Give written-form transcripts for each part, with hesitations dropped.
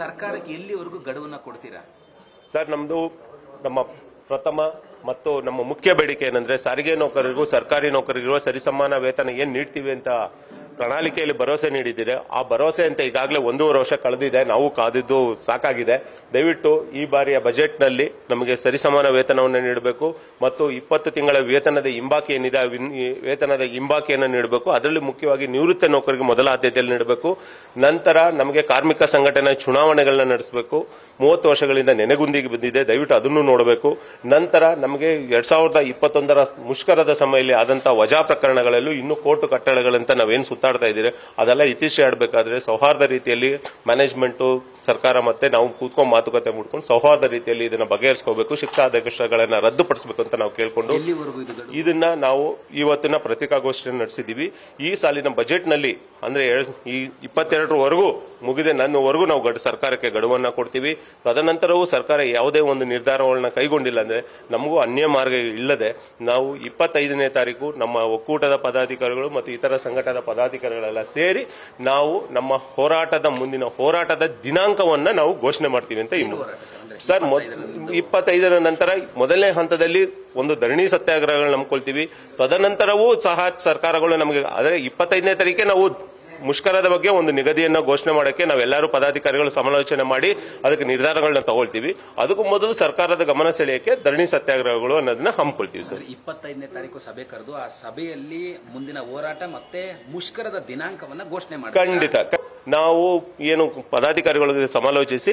ಸರ್ಕಾರಕ್ಕೆ ಎಲ್ಲಿವರೆಗೂ ಗಡುವನ್ನ ಕೊಡ್ತೀರಾ ಸರ್? ನಮ್ಮ ಪ್ರಥಮ ಮತ್ತು ನಮ್ಮ ಮುಖ್ಯ ಬೇಡಿಕೆ ಏನಂದ್ರೆ ಸಾರಿಗೆ ನೌಕರರಿಗೂ ಸರ್ಕಾರಿ ನೌಕರರಿಗೂ ಸರಿಸಮಾನ ವೇತನ ಏನ್ ನೀಡ್ತೀವಿ ಅಂತ ಪ್ರಣಾಳಿಕೆಯಲ್ಲಿ ಭರವಸೆ ನೀಡಿದ್ದೀರಿ. ಆ ಭರವಸೆ ಅಂತ ಈಗಾಗಲೇ 1.5 ವರ್ಷ ಕಳೆದಿದೆ. ನಾವು ಕಾದಿದ್ದು ಸಾಕಾಗಿದೆ. ದಯವಿಟ್ಟು ಈ ಬಾರಿಯ ಬಜೆಟ್ ನಲ್ಲಿ ನಮಗೆ ಸರಿಸಮಾನ ವೇತನವನ್ನು ನೀಡಬೇಕು ಮತ್ತು 20 ತಿಂಗಳ ವೇತನದ ಹಿಂಬಾಕಿ ಏನಿದೆ ವೇತನದ ಹಿಂಬಾಕಿಯನ್ನು ನೀಡಬೇಕು. ಅದರಲ್ಲಿ ಮುಖ್ಯವಾಗಿ ನಿವೃತ್ತ ನೌಕರಿಗೆ ಮೊದಲ ಆದ್ಯತೆಯಲ್ಲಿ ನೀಡಬೇಕು. ನಂತರ ನಮಗೆ ಕಾರ್ಮಿಕ ಸಂಘಟನೆ ಚುನಾವಣೆಗಳನ್ನ ನಡೆಸಬೇಕು. 30 ವರ್ಷಗಳಿಂದ ನೆನೆಗುಂದಿಗೆ ಬಂದಿದೆ, ದಯವಿಟ್ಟು ಅದನ್ನು ನೋಡಬೇಕು. ನಂತರ ನಮಗೆ 2021ರ ಮುಷ್ಕರದ ಸಮಯದಲ್ಲಿ ಆದಂತಹ ವಜಾ ಪ್ರಕರಣಗಳಲ್ಲೂ ಇನ್ನೂ ಕೋರ್ಟ್ ಕಟ್ಟಡಗಳಂತ ನಾವೇನು ಸುತ್ತಾಡ್ತಾ ಇದ್ದೀರಿ ಅದೆಲ್ಲ ಇತಿಶ್ರೀ ಆಡಬೇಕಾದ್ರೆ ಸೌಹಾರ್ದ ರೀತಿಯಲ್ಲಿ ಮ್ಯಾನೇಜ್ಮೆಂಟ್ ಸರ್ಕಾರ ಮತ್ತೆ ನಾವು ಕೂತ್ಕೊಂಡು ಮಾತುಕತೆ ಮಾಡ್ಕೊಂಡು ಸೌಹಾರ್ದ ರೀತಿಯಲ್ಲಿ ಇದನ್ನ ಬಗೆಹರಿಸ್ಕೋಬೇಕು. ಶಿಕ್ಷಾದೇಶಗಳನ್ನ ರದ್ದುಪಡಿಸಬೇಕು ಅಂತ ನಾವು ಕೇಳ್ಕೊಂಡು ಇದನ್ನ ನಾವು ಇವತ್ತಿನ ಪತ್ರಿಕಾಗೋಷ್ಠಿಯನ್ನು ನಡೆಸಿದೀವಿ. ಈ ಸಾಲಿನ ಬಜೆಟ್ ನಲ್ಲಿ ಅಂದ್ರೆ ಈ 22ರವರೆಗೂ ಮುಗಿದ ನನ್ನವರೆಗೂ ನಾವು ಸರ್ಕಾರಕ್ಕೆ ಗಡುವನ್ನ ಕೊಡ್ತೀವಿ. ತದನಂತರವೂ ಸರ್ಕಾರ ಯಾವುದೇ ಒಂದು ನಿರ್ಧಾರಗಳನ್ನ ಕೈಗೊಂಡಿಲ್ಲ ಅಂದ್ರೆ ನಮಗೂ ಅನ್ಯ ಮಾರ್ಗ ಇಲ್ಲದೆ ನಾವು 25ನೇ ತಾರೀಕು ನಮ್ಮ ಒಕ್ಕೂಟದ ಪದಾಧಿಕಾರಿಗಳು ಮತ್ತು ಇತರ ಸಂಘಟನಾ ಪದಾಧಿಕಾರಿಗಳೆಲ್ಲ ಸೇರಿ ನಾವು ನಮ್ಮ ಮುಂದಿನ ಹೋರಾಟದ ದಿನಾಂಕವನ್ನ ನಾವು ಘೋಷಣೆ ಮಾಡ್ತೀವಿ ಅಂತ ಸರ್. 25ರ ನಂತರ ಮೊದಲನೇ ಹಂತದಲ್ಲಿ ಒಂದು ಧರಣಿ ಸತ್ಯಾಗ್ರಹಗಳನ್ನ ನಂಬ್ಕೊಳ್ತೀವಿ. ತದನಂತರವೂ ಸಹ ಸರ್ಕಾರಗಳು ನಮಗೆ ಆದರೆ 25ನೇ ತಾರೀಕೆ ನಾವು ಮುಷ್ಕರದ ಬಗ್ಗೆ ಒಂದು ನಿಗದಿಯನ್ನ ಘೋಷಣೆ ಮಾಡಕ್ಕೆ ನಾವೆಲ್ಲರೂ ಪದಾಧಿಕಾರಿಗಳು ಸಮಾಲೋಚನೆ ಮಾಡಿ ಅದಕ್ಕೆ ನಿರ್ಧಾರಗಳನ್ನ ತಗೊಳ್ತೀವಿ. ಅದಕ್ಕೂ ಮೊದಲು ಸರ್ಕಾರದ ಗಮನ ಸೆಳೆಯಕ್ಕೆ ಧರಣಿ ಸತ್ಯಾಗ್ರಹಗಳು ಅನ್ನೋದನ್ನ ಹಮ್ಮಿಕೊಳ್ತೀವಿ ಸರ್. 25ನೇ ತಾರೀಕು ಸಭೆ ಕರೆದು ಆ ಸಭೆಯಲ್ಲಿ ಮುಂದಿನ ಹೋರಾಟ ಮತ್ತೆ ಮುಷ್ಕರದ ದಿನಾಂಕವನ್ನ ಘೋಷಣೆ ಮಾಡಿ ಖಂಡಿತ ನಾವು ಏನು ಪದಾಧಿಕಾರಿಗಳಿಗೆ ಸಮಾಲೋಚಿಸಿ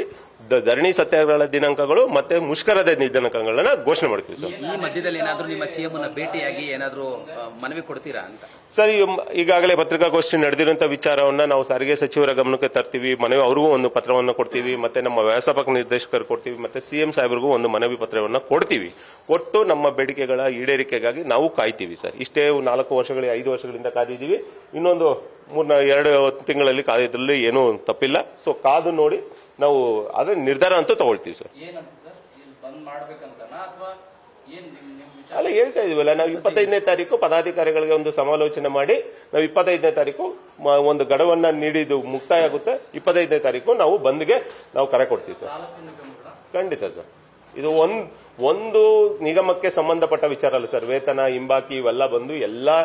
ಧರಣಿ ಸತ್ಯಾಗ್ರಹದ ದಿನಾಂಕಗಳು ಮತ್ತೆ ಮುಷ್ಕರದ ದಿನಾಂಕಗಳನ್ನ ಘೋಷಣೆ ಮಾಡ್ತೀವಿ ಸರ್. ಈ ಮಧ್ಯದಲ್ಲಿ ಏನಾದ್ರೂ ನಿಮ್ಮ ಸಿಎಂ ಅನ್ನ ಭೇಟಿಯಾಗಿ ಏನಾದ್ರೂ ಮನವಿ ಕೊಡ್ತೀರಾ ಅಂತ ಸರ್? ಈಗಾಗಲೇ ಪತ್ರಿಕಾಗೋಷ್ಠಿ ನಡೆದಿರುವಂತಹ ವಿಚಾರವನ್ನ ನಾವು ಸಾರಿಗೆ ಸಚಿವರ ಗಮನಕ್ಕೆ ತರ್ತೀವಿ. ಮನವಿ ಅವ್ರಿಗೂ ಒಂದು ಪತ್ರವನ್ನು ಕೊಡ್ತೀವಿ, ಮತ್ತೆ ನಮ್ಮ ವ್ಯವಸ್ಥಾಪಕ ನಿರ್ದೇಶಕರು ಕೊಡ್ತೀವಿ, ಮತ್ತೆ ಸಿಎಂ ಸಾಹೇಬರಿಗೂ ಒಂದು ಮನವಿ ಪತ್ರವನ್ನು ಕೊಡ್ತೀವಿ. ಕೊಟ್ಟು ನಮ್ಮ ಬೇಡಿಕೆಗಳ ಈಡೇರಿಕೆಗಾಗಿ ನಾವು ಕಾಯ್ತೀವಿ ಸರ್. ಇಷ್ಟೇ 4 ವರ್ಷಗಳಿಗೆ 5 ವರ್ಷಗಳಿಂದ ಕಾದಿದ್ದೀವಿ. ಇನ್ನೊಂದು 2 ತಿಂಗಳಲ್ಲಿ ಕಾದಿದ್ರಲ್ಲಿ ಏನೂ ತಪ್ಪಿಲ್ಲ. ಸೊ ಕಾದು ನೋಡಿ ನಾವು ಅದ್ರ ನಿರ್ಧಾರ ಅಂತೂ ತಗೊಳ್ತೀವಿ ಸರ್. ಅಲ್ಲ ಹೇಳ್ತಾ ಇದೀವಲ್ಲ, ನಾವು 25ನೇ ತಾರೀಕು ಪದಾಧಿಕಾರಿಗಳಿಗೆ ಒಂದು ಸಮಾಲೋಚನೆ ಮಾಡಿ ನಾವು 25ನೇ ತಾರೀಕು ಒಂದು ಗಡುವನ್ನ ನೀಡಿದ್ದು ಮುಕ್ತಾಯ ಆಗುತ್ತೆ. 25ನೇ ತಾರೀಕು ನಾವು ಬಂದ್ಗೆ ನಾವು ಕರೆ ಕೊಡ್ತೀವಿ ಸರ್. ಖಂಡಿತ ಸರ್. ಇದು ಒಂದು ನಿಗಮಕ್ಕೆ ಸಂಬಂಧಪಟ್ಟ ವಿಚಾರ ಅಲ್ಲ ಸರ್. ವೇತನ ಹಿಂಬಾಕಿ ಇವೆಲ್ಲ ಬಂದು ಎಲ್ಲಾ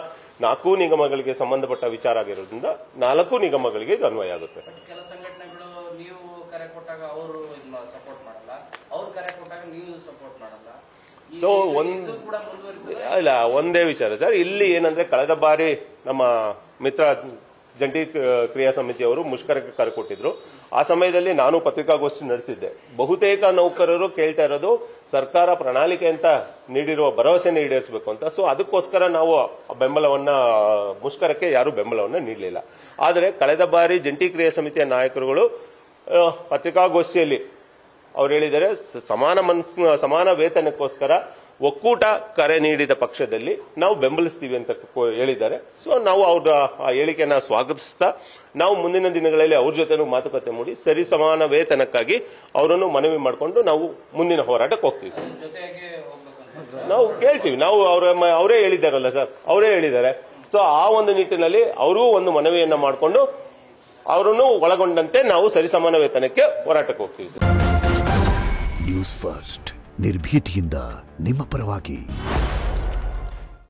4 ನಿಗಮಗಳಿಗೆ ಸಂಬಂಧಪಟ್ಟ ವಿಚಾರ ಆಗಿರೋದ್ರಿಂದ 4 ನಿಗಮಗಳಿಗೆ ಇದು ಅನ್ವಯ ಆಗುತ್ತೆ. ಕೆಲ ಸಂಘಟನೆಗಳು ನೀವು ಕರೆ ಕೊಟ್ಟಾಗ ಅವರು ಸಪೋರ್ಟ್ ಮಾಡಲ್ಲ, ಅವ್ರು ಕರೆ ಕೊಟ್ಟಾಗ ನೀವು ಸಪೋರ್ಟ್ ಮಾಡಲ್ಲ. ಸೊ ಇಲ್ಲ, ಒಂದೇ ವಿಚಾರ ಸರ್. ಇಲ್ಲಿ ಏನಂದ್ರೆ ಕಳೆದ ಬಾರಿ ನಮ್ಮ ಮಿತ್ರ ಜಂಟಿ ಕ್ರಿಯಾ ಸಮಿತಿಯವರು ಮುಷ್ಕರಕ್ಕೆ ಕರೆ ಕೊಟ್ಟಿದ್ರು. ಆ ಸಮಯದಲ್ಲಿ ನಾನು ಪತ್ರಿಕಾಗೋಷ್ಠಿ ನಡೆಸಿದ್ದೆ. ಬಹುತೇಕ ನೌಕರರು ಕೇಳ್ತಾ ಇರೋದು ಸರ್ಕಾರ ಪ್ರಣಾಳಿಕೆ ಅಂತ ನೀಡಿರುವ ಭರವಸೆನ ಈಡೇರಿಸಬೇಕು ಅಂತ. ಸೊ ಅದಕ್ಕೋಸ್ಕರ ನಾವು ಬೆಂಬಲವನ್ನ ಮುಷ್ಕರಕ್ಕೆ ಯಾರು ಬೆಂಬಲವನ್ನ ನೀಡಲಿಲ್ಲ. ಆದರೆ ಕಳೆದ ಬಾರಿ ಜಂಟಿ ಕ್ರಿಯಾ ಸಮಿತಿಯ ನಾಯಕರುಗಳು ಪತ್ರಿಕಾಗೋಷ್ಠಿಯಲ್ಲಿ ಅವ್ರು ಹೇಳಿದರೆ ಸಮಾನ ವೇತನಕ್ಕೋಸ್ಕರ ಒಕ್ಕೂಟ ಕರೆ ನೀಡಿದ ಪಕ್ಷದಲ್ಲಿ ನಾವು ಬೆಂಬಲಿಸ್ತೀವಿ ಅಂತ ಹೇಳಿದ್ದಾರೆ. ಸೊ ನಾವು ಅವ್ರ ಆ ಹೇಳಿಕೆಯನ್ನ ಸ್ವಾಗತಿಸ್ತಾ ನಾವು ಮುಂದಿನ ದಿನಗಳಲ್ಲಿ ಅವ್ರ ಜೊತೆ ಮಾತುಕತೆ ಮಾಡಿ ಸರಿ ಸಮಾನ ವೇತನಕ್ಕಾಗಿ ಅವರನ್ನು ಮನವಿ ಮಾಡಿಕೊಂಡು ನಾವು ಮುಂದಿನ ಹೋರಾಟಕ್ಕೆ ಹೋಗ್ತೀವಿ ಸರ್. ನಾವು ಕೇಳ್ತೀವಿ. ನಾವು ಅವರೇ ಹೇಳಿದಾರಲ್ಲ ಸರ್, ಅವರೇ ಹೇಳಿದ್ದಾರೆ. ಸೊ ಆ ಒಂದು ನಿಟ್ಟಿನಲ್ಲಿ ಅವರಿಗೂ ಒಂದು ಮನವಿಯನ್ನ ಮಾಡಿಕೊಂಡು ಅವರನ್ನು ಒಳಗೊಂಡಂತೆ ನಾವು ಸರಿಸಮಾನ ವೇತನಕ್ಕೆ ಹೋರಾಟಕ್ಕೆ ಹೋಗ್ತೀವಿ ಸರ್. ನ್ಯೂಸ್ ಫಸ್ಟ್ ನಿರ್ಭೀತಿಯಿಂದ ನಿಮ್ಮ ಪರವಾಗಿ.